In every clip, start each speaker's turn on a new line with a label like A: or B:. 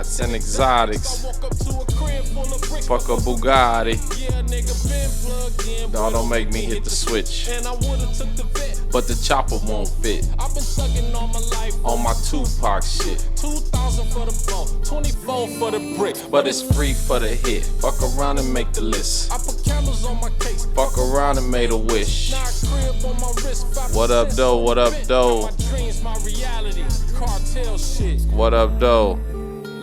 A: yachts and exotics. Fuck a Bugatti. No, don't make me hit the switch. But the chopper won't fit on my Tupac shit. 2,000 for the ball, 24 for the brick, but it's free for the hit. Fuck around and make the list. I put candles on my case. Fuck around and made a wish. What up, though? What up, though? What up, though?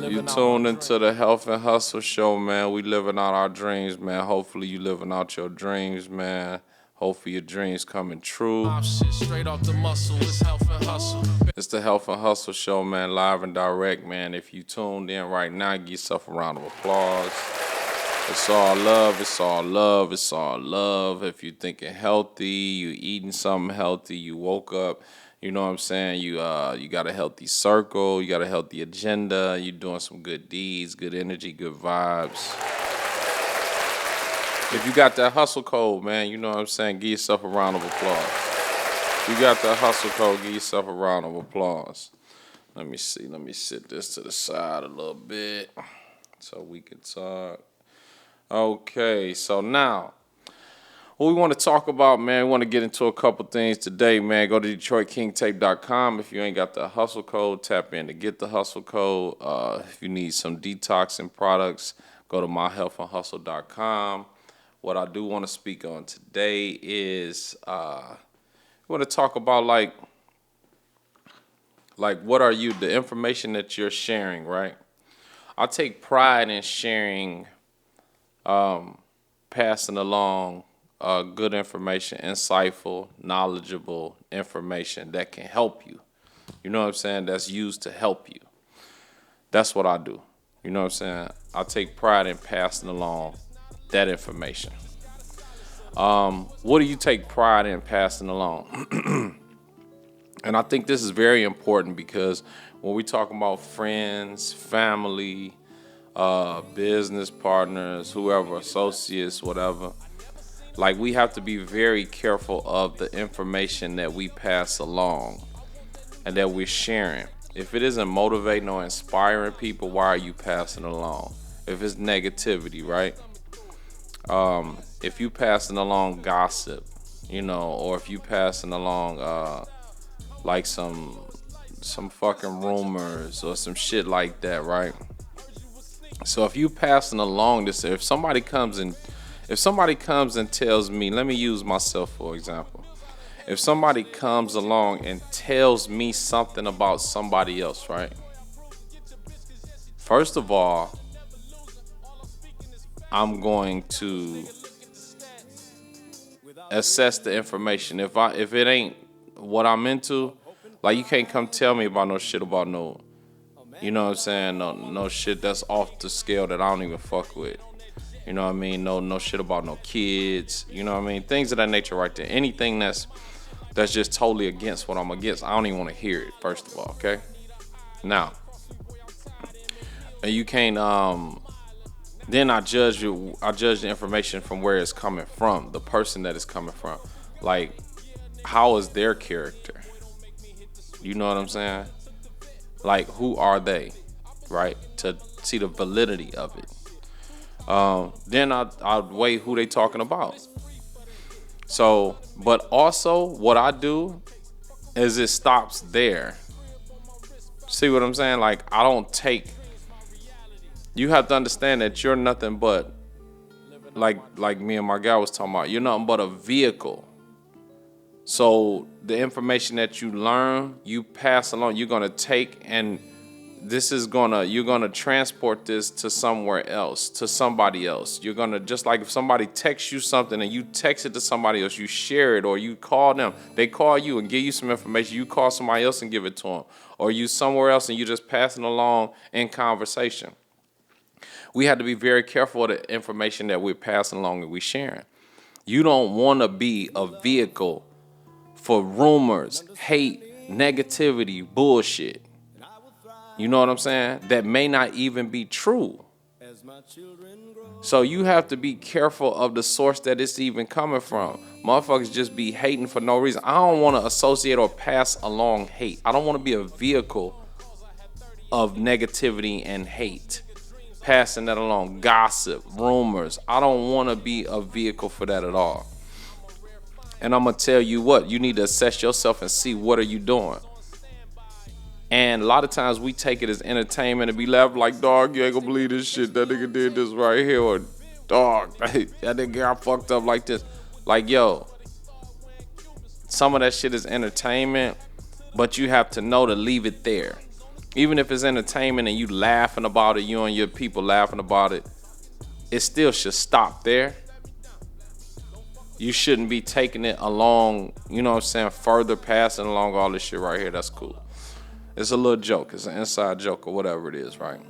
A: You tuned into the Health and Hustle show, man. We living out our dreams, man. Hopefully you living out your dreams, man. Hopefully your dreams coming true. Straight off the muscle, it's Health and Hustle. It's the Health and Hustle show, man, live and direct, man. If you tuned in right now, give yourself a round of applause. It's all love, it's all love, it's all love. If you thinking healthy, you eating something healthy, you woke up, you know what I'm saying? You got a healthy circle, you got a healthy agenda, you doing some good deeds, good energy, good vibes. If you got that hustle code, man, you know what I'm saying? Give yourself a round of applause. If you got that hustle code, give yourself a round of applause. Let me see. Let me sit this to the side a little bit so we can talk. Okay, so now, what we want to talk about, man, we want to get into a couple things today, man. Go to DetroitKingTape.com. If you ain't got the hustle code, tap in to get the hustle code. If you need some detoxing products, go to myhealthandhustle.com. What I do want to speak on today is we want to talk about like what are you, the information that you're sharing, right? I take pride in sharing, passing along good information, insightful, knowledgeable information that can help you. You know what I'm saying? That's used to help you. That's what I do. You know what I'm saying? I take pride in passing along that information. What do you take pride in passing along? And I think this is very important because when we talk about friends, family, business partners, whoever, associates, whatever, like we have to be very careful of the information that we pass along and that we're sharing. If it isn't motivating or inspiring people, why are you passing along? If it's negativity, right? If you passing along gossip, you know, or if you passing along like some fucking rumors or some shit like that, right? So if you passing along this, if somebody comes and tells me, let me use myself for example. If somebody comes along and tells me something about somebody else, right? First of all, I'm going to assess the information. If it ain't what I'm into, like you can't come tell me about no shit about no, you know what I'm saying? No shit that's off the scale that I don't even fuck with. You know what I mean? No shit about no kids. You know what I mean? Things of that nature right there. Anything that's just totally against what I'm against, I don't even want to hear it, first of all, okay? Now, and you can't then I judge the information from where it's coming from, the person that it's coming from. Like, how is their character? You know what I'm saying? Like, who are they, right? To see the validity of it. Then I'd weigh who they talking about. So, but also what I do is it stops there. See what I'm saying? Like, I don't take. You have to understand that you're nothing but, like me and my guy was talking about, you're nothing but a vehicle. So the information that you learn, you pass along, you're gonna take, and you're gonna transport this to somewhere else, to somebody else. You're gonna, just like if somebody texts you something and you text it to somebody else, you share it, or you call them, they call you and give you some information, you call somebody else and give it to them, or you somewhere else and you just passing along in conversation. We have to be very careful of the information that we're passing along and we're sharing. You don't want to be a vehicle for rumors, hate, negativity, bullshit. You know what I'm saying? That may not even be true. So you have to be careful of the source that it's even coming from. Motherfuckers just be hating for no reason. I don't want to associate or pass along hate. I don't want to be a vehicle of negativity and hate. Passing that along, gossip, rumors. I don't want to be a vehicle for that at all. And I'm going to tell you what, you need to assess yourself and see what are you doing. And a lot of times we take it as entertainment and be laughing like, dog, you ain't gonna believe this shit. That nigga did this right here. Or, dog, that nigga got fucked up like this. Like, yo, some of that shit is entertainment, but you have to know to leave it there. Even if it's entertainment and you laughing about it, you and your people laughing about it, it still should stop there. You shouldn't be taking it along, you know what I'm saying, further passing along all this shit right here. That's cool. It's a little joke. It's an inside joke or whatever it is, right?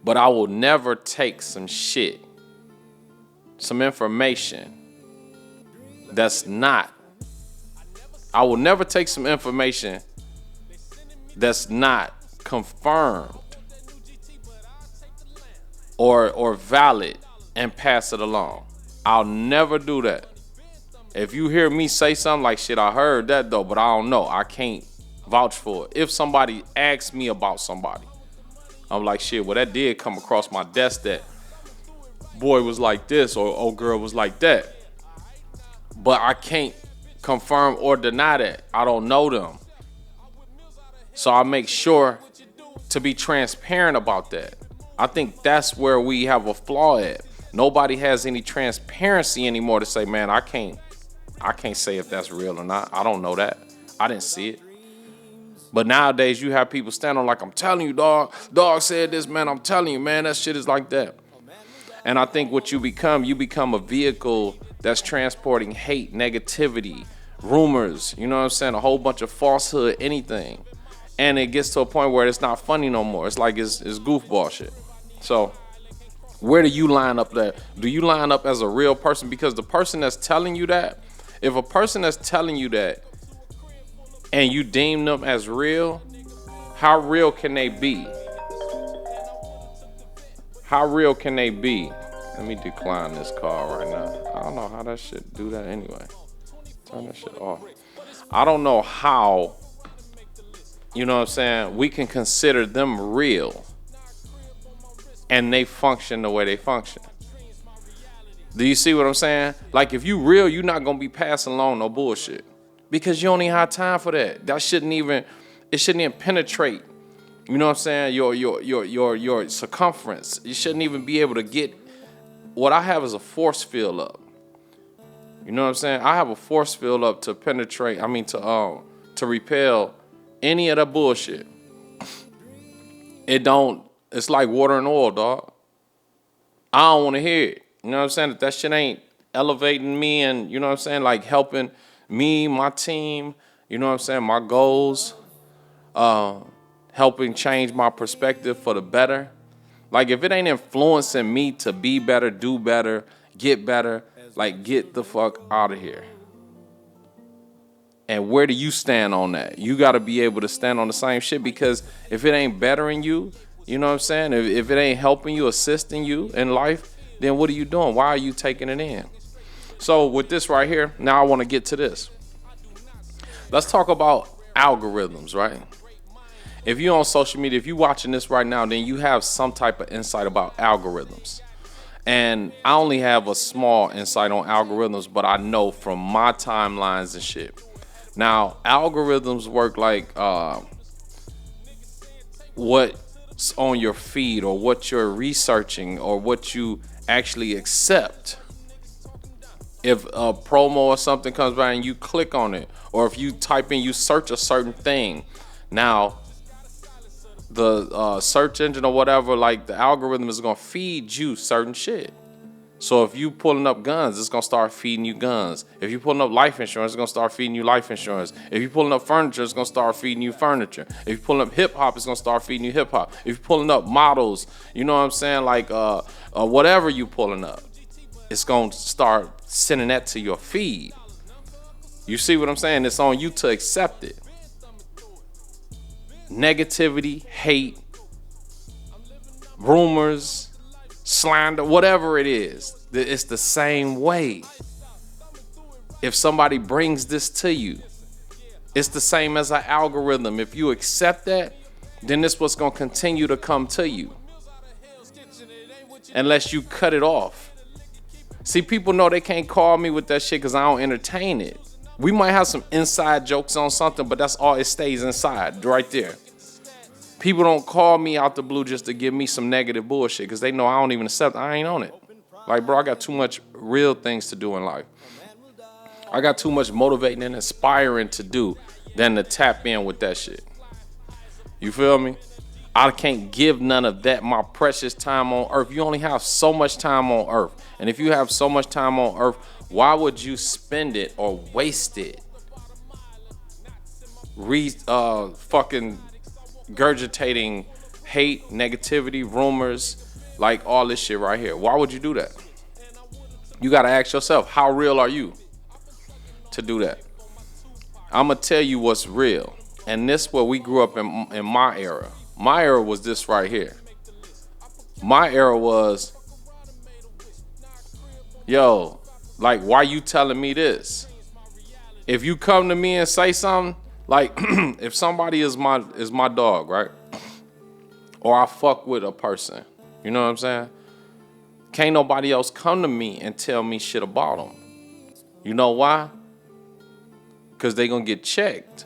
A: But I will never take some shit, some information that's not. I will never take some information that's not confirmed or valid and pass it along. I'll never do that. If you hear me say something like, shit, I heard that though, but I don't know, I can't vouch for it. If somebody asks me about somebody, I'm like, shit, well, that did come across my desk that boy was like this or old girl was like that. But I can't confirm or deny that. I don't know them. So I make sure to be transparent about that. I think that's where we have a flaw at. Nobody has any transparency anymore to say, man, I can't say if that's real or not. I don't know that. I didn't see it. But nowadays you have people stand on like, I'm telling you, dog. Dog said this, man. I'm telling you, man, that shit is like that. And I think what you become a vehicle that's transporting hate, negativity, rumors, you know what I'm saying? A whole bunch of falsehood, anything. And it gets to a point where it's not funny no more. It's like it's goofball shit. So where do you line up there? Do you line up as a real person? Because the person that's telling you that, if a person that's telling you that and you deem them as real, how real can they be? How real can they be? Let me decline this call right now. I don't know how that shit do that anyway. Turn that shit off. I don't know how, you know what I'm saying, we can consider them real and they function the way they function. Do you see what I'm saying? Like, if you real, you're not gonna be passing along no bullshit because you don't even have time for that. That shouldn't even penetrate. You know what I'm saying? Your circumference. You shouldn't even be able to get. What I have is a force field up. You know what I'm saying? I have a force field up to penetrate. I mean to repel any of that bullshit. It don't. It's like water and oil, dog. I don't want to hear it. You know what I'm saying? If that shit ain't elevating me and, you know what I'm saying, like helping me, my team, you know what I'm saying, my goals, helping change my perspective for the better. Like, if it ain't influencing me to be better, do better, get better, like, get the fuck out of here. And where do you stand on that? You got to be able to stand on the same shit, because if it ain't bettering you, you know what I'm saying? If it ain't helping you, assisting you in life, then what are you doing? Why are you taking it in? So with this right here, now I want to get to this. Let's talk about algorithms, right? If you're on social media, if you're watching this right now, then you have some type of insight about algorithms. And I only have a small insight on algorithms, but I know from my timelines and shit. Now, algorithms work like what's on your feed or what you're researching or what you actually accept. If a promo or something comes by and you click on it, or if you type in, you search a certain thing, now the search engine or whatever, like the algorithm is going to feed you certain shit. So if you pulling up guns, it's going to start feeding you guns. If you pulling up life insurance, it's going to start feeding you life insurance. If you pulling up furniture, it's going to start feeding you furniture. If you pulling up hip hop, it's going to start feeding you hip hop. If you pulling up models, you know what I'm saying, like whatever you pulling up, it's going to start sending that to your feed. You see what I'm saying? It's on you to accept it. Negativity, hate, rumors, slander, whatever it is, it's the same way. If somebody brings this to you, it's the same as an algorithm. If you accept that, then this what's gonna continue to come to you unless you cut it off. See, people know they can't call me with that shit because I don't entertain it. We might have some inside jokes on something, but that's all, it stays inside right there. People don't call me out the blue just to give me some negative bullshit because they know I don't even accept it. I ain't on it. Like, bro, I got too much real things to do in life. I got too much motivating and inspiring to do than to tap in with that shit. You feel me? I can't give none of that my precious time on earth. You only have so much time on earth. And if you have so much time on earth, why would you spend it or waste it? Fucking gurgitating hate, negativity, rumors, like all this shit right here. Why would you do that? You got to ask yourself, how real are you to do that? I'm going to tell you what's real. And this is where we grew up in my era. My era was this right here. My era was, yo, like, why you telling me this? If you come to me and say something, like, if somebody is my dog, right? Or I fuck with a person, you know what I'm saying? Can't nobody else come to me and tell me shit about them. You know why? Because they gonna get checked.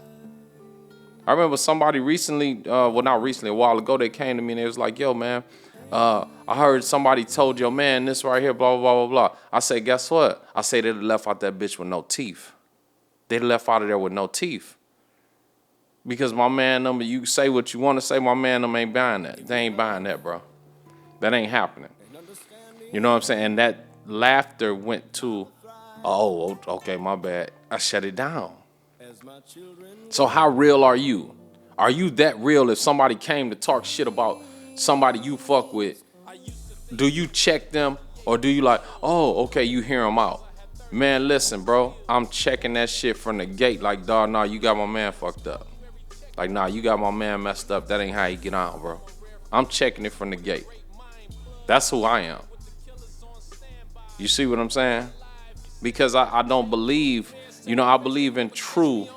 A: I remember somebody recently, not recently, a while ago, they came to me and they was like, yo, man, I heard somebody told your man this right here, blah, blah, blah, blah. I said, guess what? I said they left out that bitch with no teeth. They left out of there with no teeth. Because my man number, you say what you want to say, my man them ain't buying that. They ain't buying that, bro. That ain't happening. You know what I'm saying? And that laughter went to, oh, okay, my bad. I shut it down. So how real are you? Are you that real if somebody came to talk shit about somebody you fuck with? Do you check them or do you like, oh, okay, you hear them out? Man, listen, bro, I'm checking that shit from the gate like, dog, nah, you got my man fucked up. Like, nah, you got my man messed up. That ain't how you get on, bro. I'm checking it from the gate. That's who I am. You see what I'm saying? Because I don't believe, I believe in true,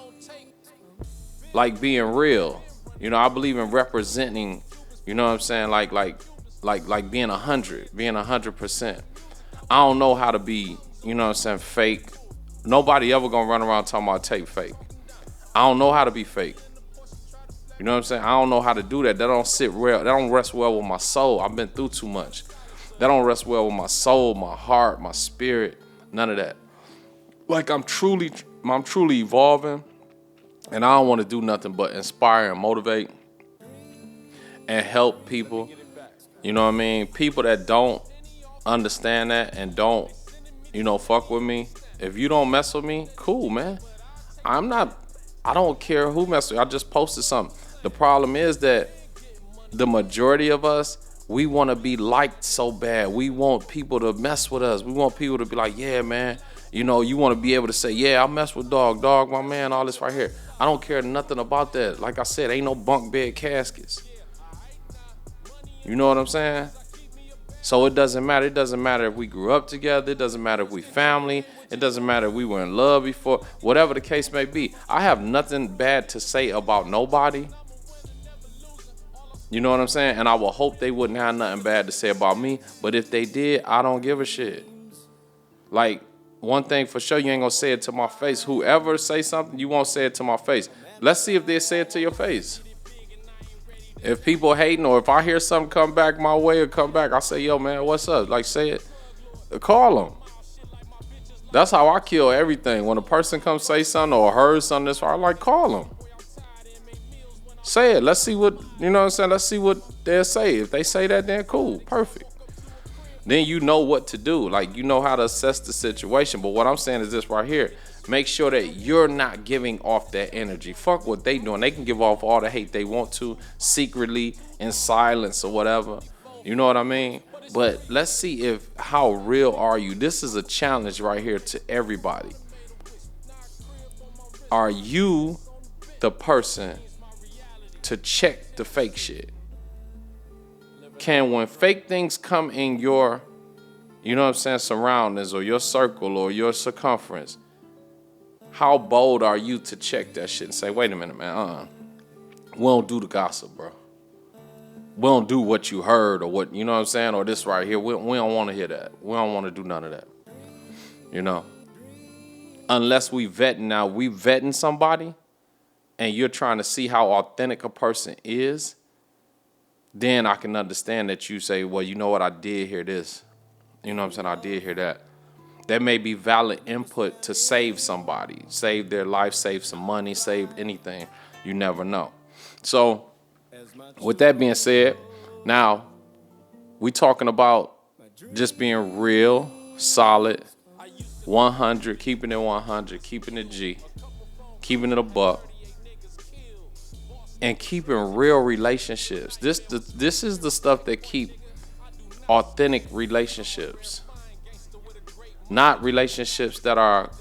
A: like being real. I believe in representing, you know what I'm saying? Like being 100%. I don't know how to be, you know what I'm saying, fake. Nobody ever gonna run around talking about tape fake. I don't know how to be fake. You know what I'm saying? I don't know how to do that. That don't sit well. That don't rest well with my soul. I've been through too much. That don't rest well with my soul, my heart, my spirit, none of that. Like I'm truly evolving, and I don't want to do nothing but inspire and motivate and help people. You know what I mean? People that don't understand that and don't, fuck with me. If you don't mess with me, cool, man. I don't care who messes with me. I just posted something. The problem is that the majority of us, we want to be liked so bad. We want people to mess with us. We want people to be like, yeah, man. You want to be able to say, yeah, I mess with dog, my man, all this right here. I don't care nothing about that. Like I said, ain't no bunk bed caskets. You know what I'm saying? So it doesn't matter. It doesn't matter if we grew up together. It doesn't matter if we family. It doesn't matter if we were in love before. Whatever the case may be. I have nothing bad to say about nobody. You know what I'm saying? And I would hope they wouldn't have nothing bad to say about me. But if they did, I don't give a shit. Like, one thing for sure, you ain't gonna say it to my face. Whoever say something, you won't say it to my face. Let's see if they say it to your face. If people hating or if I hear something come back my way or come back, I say, yo, man, what's up? Like, say it. Call them. That's how I kill everything. When a person comes say something or heard something that's I like, call them. Say it. Let's see what, you know what I'm saying? Let's see what they'll say. If they say that, then cool. Perfect. Then you know what to do. Like, you know how to assess the situation. But what I'm saying is this right here. Make sure that you're not giving off that energy. Fuck what they doing. They can give off all the hate they want to secretly in silence or whatever. You know what I mean? But let's see how real are you? This is a challenge right here to everybody. Are you the person to check the fake shit? Can when fake things come in your, you know what I'm saying, surroundings or your circle or your circumference, how bold are you to check that shit and say, wait a minute, man, we don't do the gossip, bro. We don't do what you heard or what, you know what I'm saying, or this right here. We don't want to hear that. We don't want to do none of that. You know, unless we vetting somebody and you're trying to see how authentic a person is, then I can understand that you say, well, you know what, I did hear this. You know what I'm saying? I did hear that. That may be valid input to save somebody, save their life, save some money, save anything. You never know. So with that being said, now we talking about just being real, solid, 100, keeping it 100, keeping it G, keeping it a buck, and keeping real relationships. This is the stuff that keep authentic relationships. Not relationships that are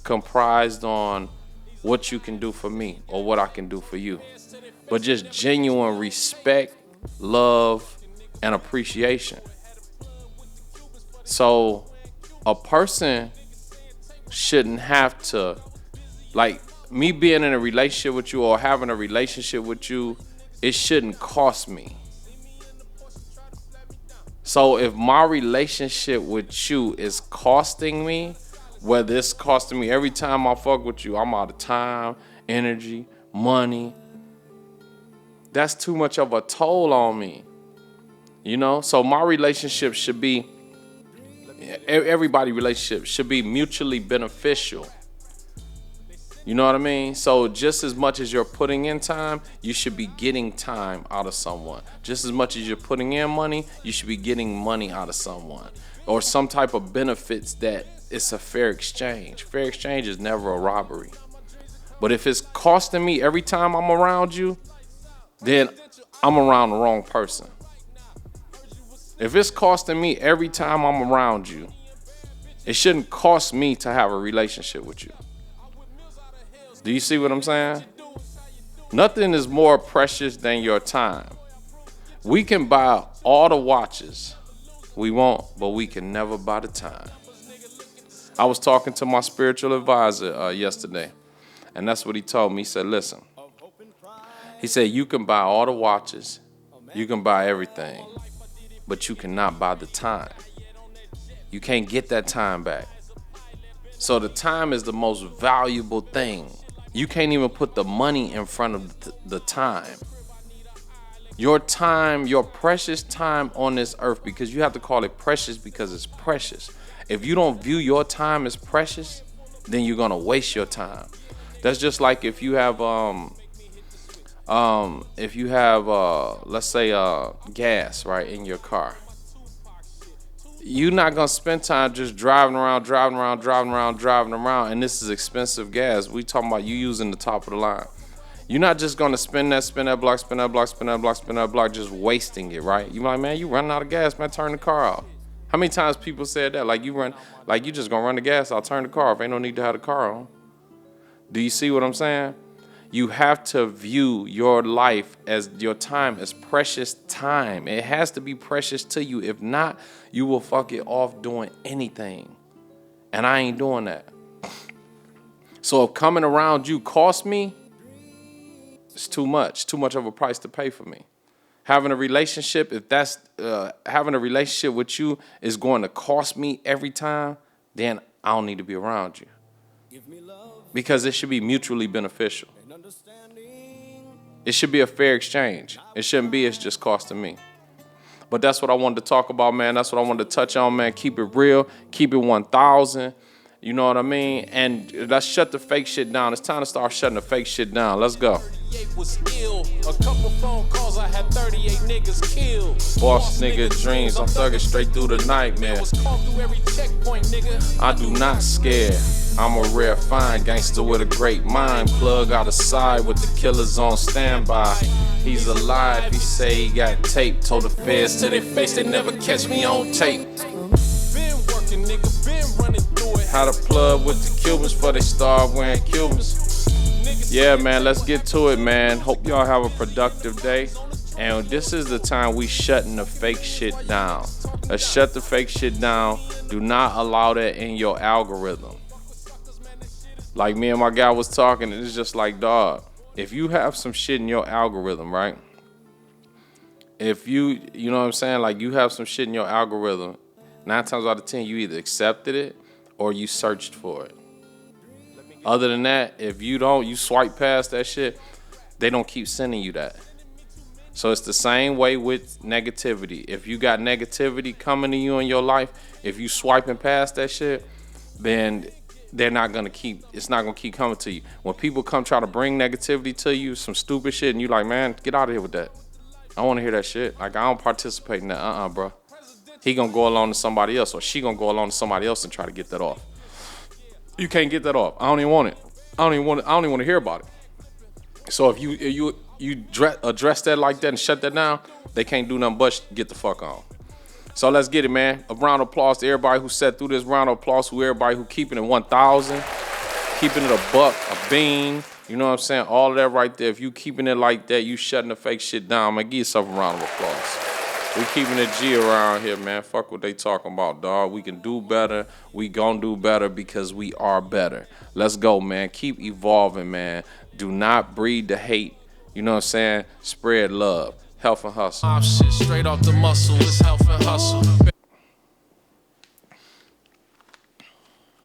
A: comprised on what you can do for me or what I can do for you, but just genuine respect, love, and appreciation. So a person shouldn't have to, like, me being in a relationship with you or having a relationship with you, it shouldn't cost me. So if my relationship with you is costing me, whether it's costing me every time I fuck with you, I'm out of time, energy, money, that's too much of a toll on me. You know? So my relationship should be, everybody's relationship should be mutually beneficial. You know what I mean? So just as much as you're putting in time, you should be getting time out of someone. Just as much as you're putting in money, you should be getting money out of someone. Or some type of benefits that it's a fair exchange. Fair exchange is never a robbery. But if it's costing me every time I'm around you, then I'm around the wrong person. If it's costing me every time I'm around you, it shouldn't cost me to have a relationship with you. Do you see what I'm saying? Nothing is more precious than your time. We can buy all the watches we want, but we can never buy the time. I was talking to my spiritual advisor yesterday, and that's what he told me. He said, listen, he said, you can buy all the watches, you can buy everything, but you cannot buy the time. You can't get that time back. So the time is the most valuable thing. You can't even put the money in front of the time. Your time, your precious time on this earth, because you have to call it precious because it's precious. If you don't view your time as precious, then you're gonna waste your time. That's just like if you have let's say gas, right, in your car. You're not gonna spend time just driving around, and this is expensive gas. We talking about you using the top of the line. You're not just gonna spin that block, just wasting it, right? You like, man, you running out of gas, man, turn the car off. How many times people said that? Like you just gonna run the gas, I'll turn the car off. Ain't no need to have the car on. Do you see what I'm saying? You have to view your life as your time as precious time. It has to be precious to you. If not, you will fuck it off doing anything. And I ain't doing that. So if coming around you cost me, it's too much of a price to pay for me. Having a relationship, if that's having a relationship with you is going to cost me every time, then I don't need to be around you. Because it should be mutually beneficial. It should be a fair exchange. It shouldn't be it's just costing me. But that's what I wanted to talk about, man. That's what I wanted to touch on, man. Keep it real. Keep it 1,000. You know what I mean? And let's shut the fake shit down. It's time to start shutting the fake shit down. Let's go. Was ill. A couple phone calls, I had 38 niggas killed. Boss nigga dreams, I'm thugging straight through the nightmare. I do not scare. I'm a rare fine gangster with a great mind. Plug out a side with the killers on standby. He's alive, he say he got tape. Told the feds to their face they never catch me on tape. Been working, nigga, been running through it. Had a plug with the Cubans before they start wearing Cubans. Yeah, man, let's get to it, man. Hope y'all have a productive day. And this is the time we shutting the fake shit down. Let's shut the fake shit down. Do not allow that in your algorithm. Like me and my guy was talking, and it's just like, dog, if you have some shit in your algorithm, right? if you know what I'm saying, like you have some shit in your algorithm, 9 times out of 10 you either accepted it or you searched for it. Other than that, if you don't, you swipe past that shit, they don't keep sending you that. So it's the same way with negativity. If you got negativity coming to you in your life, if you swiping past that shit, then it's not gonna keep coming to you. When people come try to bring negativity to you, some stupid shit, and you like, man, get out of here with that. I don't wanna hear that shit. Like, I don't participate in that. Bro. He gonna go along to somebody else, or she gonna go along to somebody else and try to get that off. You can't get that off. I don't even want it. I don't even want to hear about it. So if you address that like that and shut that down, they can't do nothing but get the fuck on. So let's get it, man. A round of applause to everybody who sat through this. Round of applause to everybody who keeping it 1,000, keeping it a buck, a bean. You know what I'm saying? All of that right there. If you keeping it like that, you shutting the fake shit down, man. Give yourself a round of applause. We keeping it G around here, man. Fuck what they talking about, dog. We can do better. We gon' do better because we are better. Let's go, man. Keep evolving, man. Do not breed the hate. You know what I'm saying? Spread love. Health and hustle.
B: Shit straight off the muscle. It's health and hustle.